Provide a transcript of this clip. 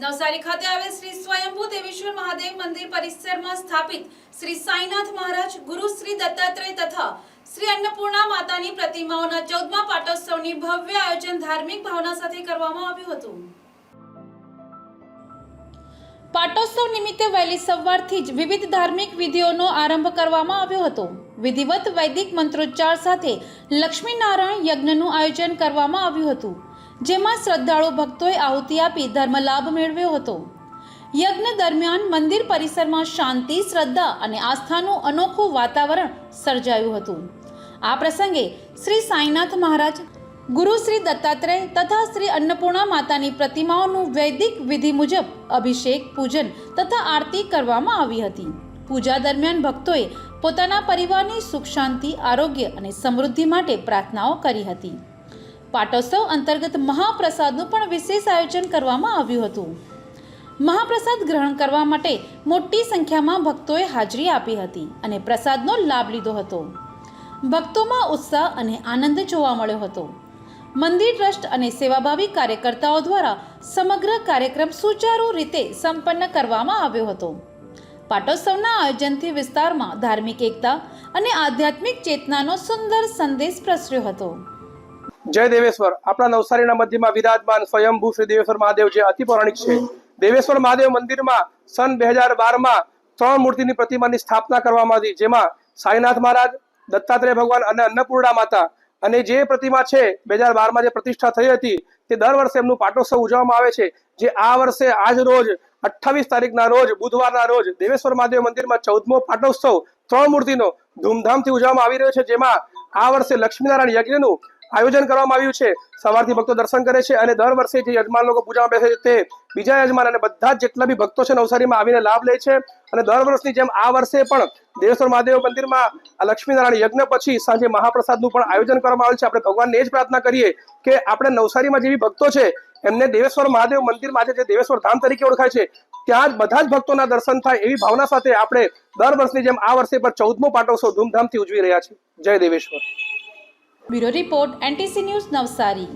નવસારી ખાતે આવેલ શ્રી સ્વયંભૂ દેવેશ્વર મહાદેવ મંદિર પરિસરમાં સ્થાપિત શ્રી સાઈનાથ મહારાજ, ગુરુ શ્રી દત્તાત્રેય તથા શ્રી અન્નપૂર્ણા માતાની પ્રતિમાઓના 14મા પાટોત્સવની ભવ્ય આયોજન ધાર્મિક ભાવના સાથે કરવામાં આવ્યું હતું। પાટોત્સવ નિમિત્તે વહેલી સવારથી જ વિવિધ ધાર્મિક વિધિઓનો આરંભ કરવામાં આવ્યો હતો। વિધિવત વૈદિક મંત્રોચ્ચાર સાથે લક્ષ્મીનારાયણ યજ્ઞનું આયોજન કરવામાં આવ્યું હતું, જેમાં શ્રદ્ધાળુ ભક્તોએ આહુતિ આપી ધર્મ લાભ મેળવ્યો હતો। યજ્ઞ દરમિયાન મંદિર પરિસરમાં શાંતિ, શ્રદ્ધા અને આસ્થાનું અનોખું વાતાવરણ સર્જાયું હતું। આ પ્રસંગે શ્રી સાઈનાથ મહારાજ, ગુરુ શ્રી દત્તાત્રેય તથા શ્રી અન્નપૂર્ણા માતાની પ્રતિમાઓનું વૈદિક વિધિ મુજબ અભિષેક, પૂજન તથા આરતી કરવામાં આવી હતી। પૂજા દરમિયાન ભક્તોએ પોતાના પરિવારની સુખ શાંતિ, આરોગ્ય અને સમૃદ્ધિ માટે પ્રાર્થનાઓ કરી હતી। પાટોત્સવ અંતર્ગત મહાપ્રસાદનું પણ વિશેષ આયોજન કરવામાં આવ્યું હતું। મહાપ્રસાદ ગ્રહણ કરવા માટે મોટી સંખ્યામાં ભક્તોએ હાજરી આપી હતી અને પ્રસાદનો લાભ લીધો હતો। ભક્તોમાં ઉત્સાહ અને આનંદ જોવા મળ્યો હતો। મંદિર ટ્રસ્ટ અને સેવાભાવી કાર્યકર્તાઓ દ્વારા સમગ્ર કાર્યક્રમ સુચારુ રીતે સંપન્ન કરવામાં આવ્યો હતો। પાટોત્સવના આયોજનથી વિસ્તારમાં ધાર્મિક એકતા અને આધ્યાત્મિક ચેતનાનો સુંદર સંદેશ પ્રસર્યો હતો। જય દેવેશ્વર। આપણા નવસારીના મધ્યમાં વિરાજમાન સ્વયંભૂ શ્રી દેવેશ્વર મહાદેવ જે અતિ પૌરાણિક છે, દેવેશ્વર મહાદેવ મંદિરમાં સન 2012માં 3 મૂર્તિની પ્રતિમાની સ્થાપના કરવામાં આવી, જેમાં સાઈનાથ મહારાજ, દત્તાત્રેય ભગવાન અને અન્નપૂર્ણા માતા। અને જે પ્રતિમા છે 2012માં જે પ્રતિષ્ઠા થઈ હતી, તે દર વર્ષે એમનું પાટોત્સવ ઉજવવામાં આવે છે, જે આ વર્ષે આજ રોજ 28 તારીખના રોજ બુધવારના રોજ દેવેશ્વર મહાદેવ મંદિરમાં 14મો પાટોત્સવ 3 મૂર્તિનો ધૂમધામથી ઉજવવામાં આવી રહ્યો છે, જેમાં આ વર્ષે લક્ષ્મીનારાયણ યજ્ઞનું આયોજન કરવામાં આવ્યું છે। સવારથી ભક્તો દર્શન કરે છે અને દર વર્ષે જે યજમાન લોકો પૂજામાં બેસે છે તે બીજા યજમાન અને બધા જ જેટલા બી ભક્તો છે નવસારીમાં આવીને લાભ લે છે। અને દર વર્ષની જેમ આ વર્ષે પણ દેવેશ્વર મહાદેવ મંદિરમાં લક્ષ્મીનારાયણ યજ્ઞ પછી સાંજે મહાપ્રસાદનું પણ આયોજન કરવામાં આવેલ છે। આપણે ભગવાનને એ જ પ્રાર્થના કરીએ કે આપણે નવસારીમાં જેવી ભક્તો છે એમને દેવેશ્વર મહાદેવ મંદિરમાં આજે જે દેવેશ્વર ધામ તરીકે ઓળખાય છે ત્યાં જ બધા જ ભક્તોના દર્શન થાય એવી ભાવના સાથે આપણે દર વર્ષની જેમ આ વર્ષે પણ 14મો પાટોત્સવ ધૂમધામથી ઉજવી રહ્યા છીએ। જય Deveshwar. Bureau report, NTC news, Navsari.